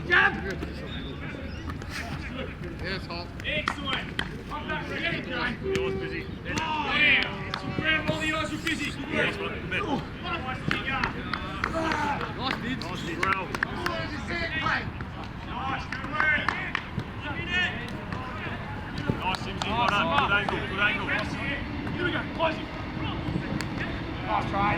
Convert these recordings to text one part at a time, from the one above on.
Jab! Yes, Hop. Excellent! Come back for it, Jay. Yours busy. Grab all the eyes are busy. Nice one. Nice bids. Nice big roll. Nice, good work. Nice, Simsy. Well done. Good angle. Good angle. Here we go, close it. Nice try.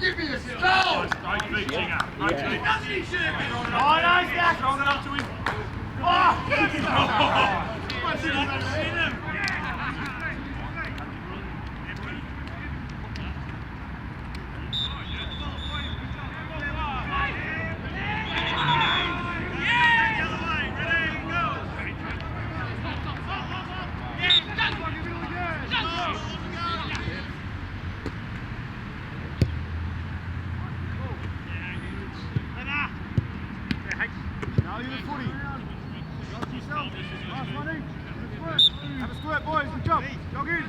Give me a stone! Nice. Great feet, Chinger. Great feet. Oh, nice, Jack. Strong enough to him. Oh, Now you're the footy. Go to yourself. Nice running. Good work. Have a squirt, boys. Good job. Jog in.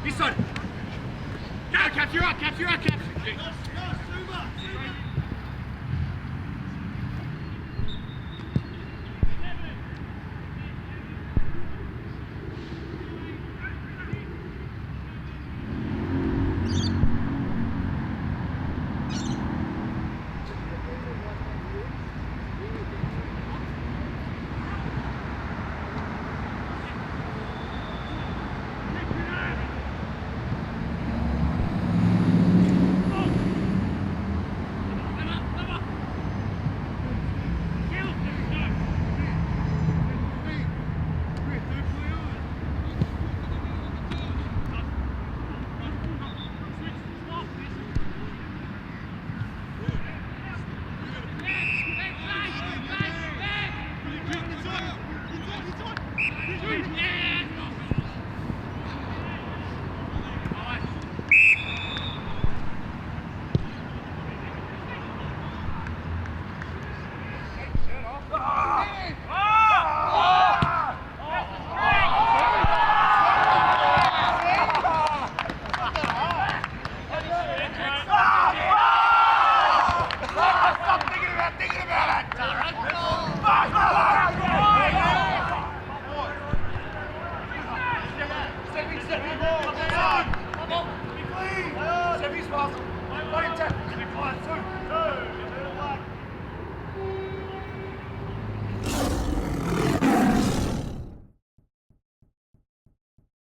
This side. Go, Caps, you're up, Caps, you're up, Caps. Sevi's possible.